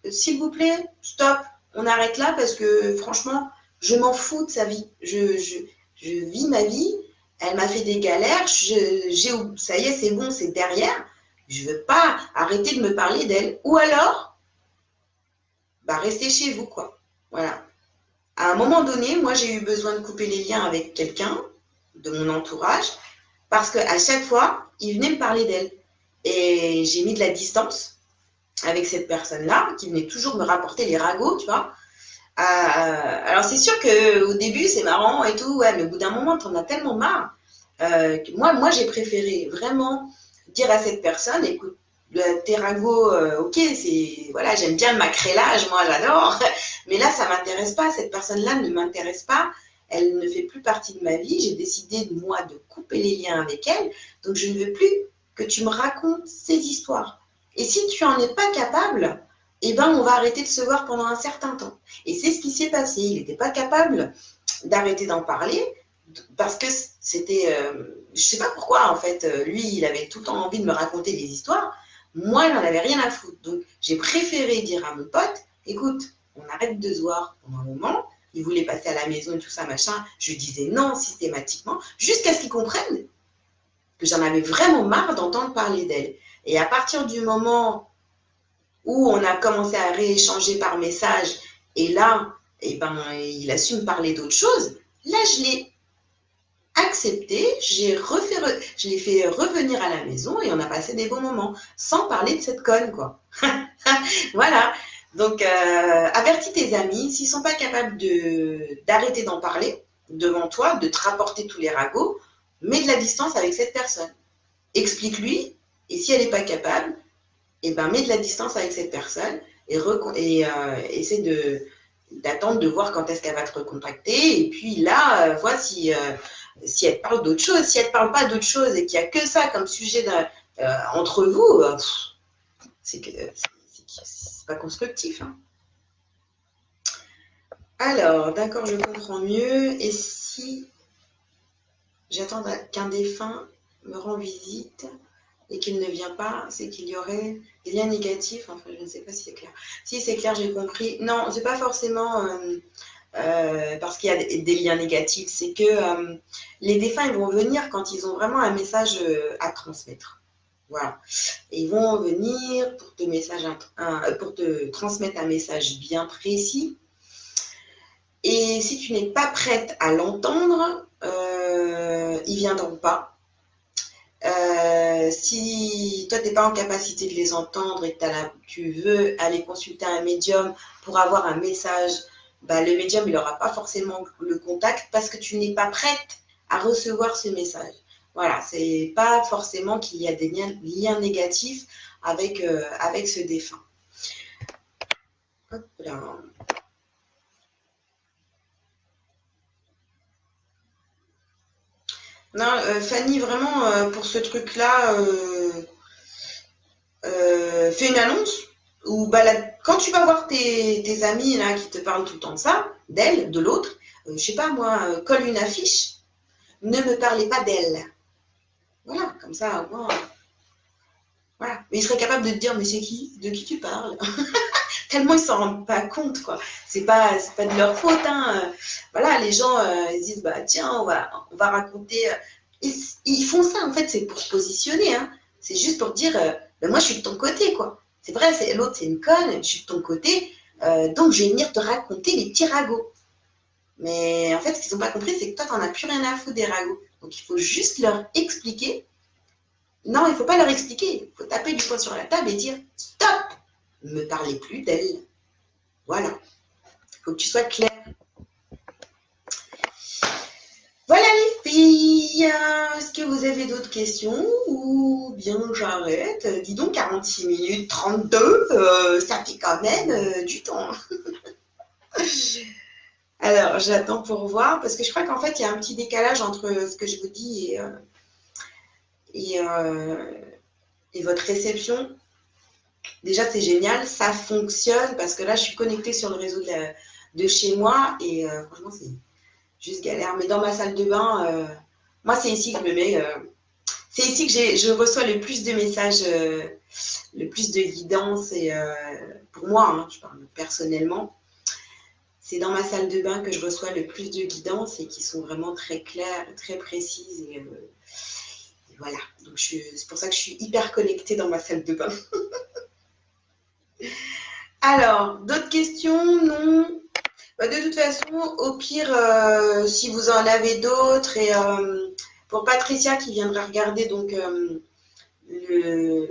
s'il vous plaît, stop, on arrête là, parce que franchement, je m'en fous de sa vie. Je vis ma vie, elle m'a fait des galères, ça y est, c'est bon, c'est derrière. Je veux pas arrêter de me parler d'elle. Ou alors, restez chez vous, quoi. Voilà. À un moment donné, moi, j'ai eu besoin de couper les liens avec quelqu'un de mon entourage parce qu'à chaque fois, il venait me parler d'elle. Et j'ai mis de la distance avec cette personne-là qui venait toujours me rapporter les ragots, tu vois. Alors, c'est sûr qu'au début, c'est marrant et tout, ouais, mais au bout d'un moment, t'en as tellement marre que moi, j'ai préféré vraiment dire à cette personne, écoute, le terrago, ok, c'est voilà, j'aime bien le macrélage, moi j'adore, mais là ça m'intéresse pas, cette personne-là ne m'intéresse pas, elle ne fait plus partie de ma vie, j'ai décidé moi de couper les liens avec elle, donc je ne veux plus que tu me racontes ces histoires. Et si tu en es pas capable, on va arrêter de se voir pendant un certain temps. Et c'est ce qui s'est passé, il n'était pas capable d'arrêter d'en parler parce que c'était, je sais pas pourquoi en fait, lui il avait tout le temps envie de me raconter des histoires. Moi, j'en avais rien à foutre. Donc, j'ai préféré dire à mon pote, écoute, on arrête de se voir pendant un moment. Il voulait passer à la maison et tout ça, machin. Je lui disais non systématiquement, jusqu'à ce qu'il comprenne que j'en avais vraiment marre d'entendre parler d'elle. Et à partir du moment où on a commencé à rééchanger par message, et là, il a su me parler d'autre chose, là, je l'ai accepté, je l'ai fait revenir à la maison et on a passé des bons moments, sans parler de cette conne, quoi. Voilà. Donc, avertis tes amis, s'ils ne sont pas capables d'arrêter d'en parler devant toi, de te rapporter tous les ragots, mets de la distance avec cette personne. Explique-lui, et si elle n'est pas capable, mets de la distance avec cette personne et essaie d'attendre de voir quand est-ce qu'elle va te recontacter. Et puis là, vois si elle parle d'autre chose. Si elle ne parle pas d'autre chose et qu'il n'y a que ça comme sujet entre vous, c'est pas constructif. Hein. Alors, d'accord, je comprends mieux. Et si J'attends qu'un défunt me rend visite et qu'il ne vient pas, c'est qu'il y aurait des liens négatifs. Enfin, je ne sais pas si c'est clair. Si c'est clair, j'ai compris. Non, c'est pas forcément parce qu'il y a des liens négatifs. C'est que les défunts, ils vont venir quand ils ont vraiment un message à transmettre. Voilà. Et ils vont venir pour te transmettre un message bien précis. Et si tu n'es pas prête à l'entendre, ils ne viendront pas. Si toi, tu n'es pas en capacité de les entendre et que tu veux aller consulter un médium pour avoir un message, bah, le médium, il n'aura pas forcément le contact parce que tu n'es pas prête à recevoir ce message. Voilà, c'est pas forcément qu'il y a des liens négatifs avec ce défunt. Hop là. Non, Fanny, vraiment, pour ce truc-là, fais une annonce ou quand tu vas voir tes amis là, qui te parlent tout le temps de ça, d'elle, de l'autre, je sais pas moi, colle une affiche, ne me parlez pas d'elle. Voilà, comme ça, au moins, voilà. Mais ils seraient capables de te dire, mais c'est qui? De qui tu parles? Tellement ils s'en rendent pas compte, quoi. C'est pas de leur faute, hein. Voilà, les gens, ils disent, bah tiens, on va raconter. Ils font ça, en fait, c'est pour se positionner, hein. C'est juste pour dire, ben moi, je suis de ton côté, quoi. C'est vrai, l'autre, c'est une conne, je suis de ton côté, donc je vais venir te raconter les petits ragots. Mais en fait, ce qu'ils n'ont pas compris, c'est que toi, t'en as plus rien à foutre des ragots. Donc, il faut juste leur expliquer. Non, il ne faut pas leur expliquer. Il faut taper du poing sur la table et dire, stop, ne me parlez plus d'elle. Voilà. Il faut que tu sois clair. Voilà les filles. Est-ce que vous avez d'autres questions ou bien j'arrête? Dis donc, 46 minutes 32, ça fait quand même du temps. Alors, j'attends pour voir parce que je crois qu'en fait, il y a un petit décalage entre ce que je vous dis et, et votre réception. Déjà, c'est génial, ça fonctionne parce que là, je suis connectée sur le réseau de chez moi et franchement, c'est juste galère. Mais dans ma salle de bain, moi, c'est ici que je me mets. C'est ici que je reçois le plus de messages, le plus de guidance. Et pour moi, hein, je parle personnellement, c'est dans ma salle de bain que je reçois le plus de guidance et qui sont vraiment très claires, très précises. Et voilà. Donc, c'est pour ça que je suis hyper connectée dans ma salle de bain. Alors, d'autres questions? Non. Bah, de toute façon, au pire, si vous en avez d'autres, et pour Patricia qui viendra regarder donc le,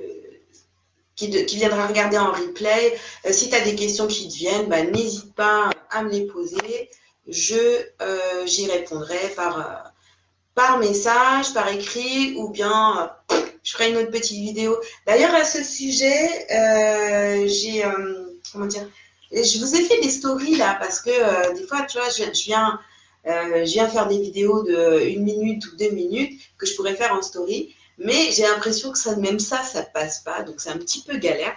qui viendra regarder en replay, si tu as des questions qui te viennent, bah, n'hésite pas à me les poser. J'y répondrai par message, par écrit, ou bien je ferai une autre petite vidéo. D'ailleurs, à ce sujet, comment dire, je vous ai fait des stories là, parce que des fois, tu vois, je viens faire des vidéos de 1 minute ou 2 minutes que je pourrais faire en story, mais j'ai l'impression que même ça passe pas, donc c'est un petit peu galère.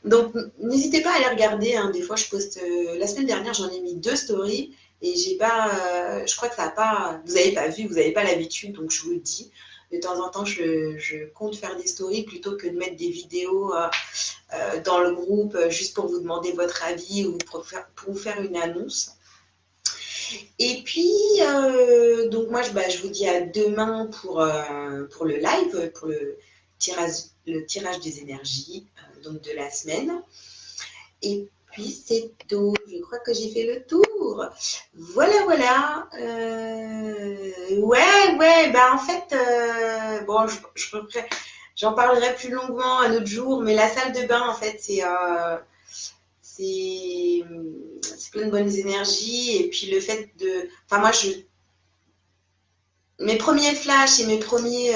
Donc, n'hésitez pas à aller regarder, hein. Des fois, je poste. La semaine dernière, j'en ai mis 2 stories et j'ai pas. Je crois que ça n'a pas. Vous n'avez pas vu, vous n'avez pas l'habitude, donc je vous le dis. De temps en temps, je compte faire des stories plutôt que de mettre des vidéos dans le groupe juste pour vous demander votre avis ou pour vous faire une annonce. Et puis, donc moi, je vous dis à demain pour le live, pour le tirage des énergies donc de la semaine. Et puis, c'est tout. Je crois que j'ai fait le tour. Voilà, voilà. Ouais, bah en fait, bon, j'en parlerai plus longuement un autre jour, mais la salle de bain, en fait, c'est plein de bonnes énergies. Et puis, le fait de. Enfin, moi, mes premiers flashs et mes premiers.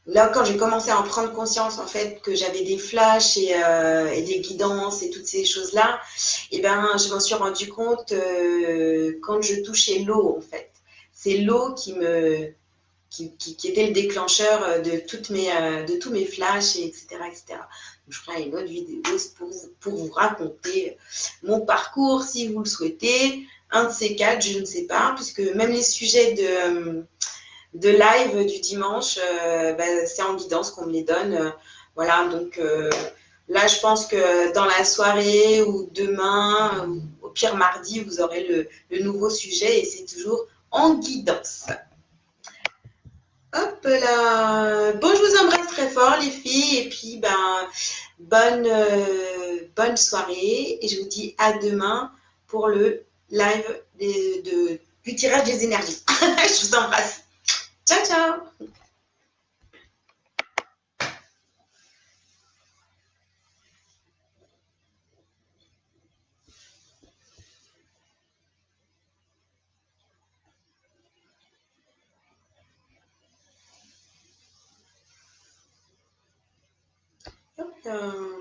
Là, quand j'ai commencé à en prendre conscience, en fait, que j'avais des flashs et des guidances et toutes ces choses-là, et ben, je m'en suis rendu compte quand je touchais l'eau, en fait. C'est l'eau qui était le déclencheur de tous mes flashs, etc., etc. Donc, je ferai une autre vidéo pour vous raconter mon parcours, si vous le souhaitez, un de ces quatre, je ne sais pas, puisque même les sujets de live du dimanche, c'est en guidance qu'on me les donne. Voilà, donc là, je pense que dans la soirée ou demain, ou au pire mardi, vous aurez le nouveau sujet et c'est toujours en guidance. Hop là. Bon, je vous embrasse très fort, les filles, et puis bonne soirée. Et je vous dis à demain pour le live du tirage des énergies. Je vous embrasse. Ciao, ciao. Hop là.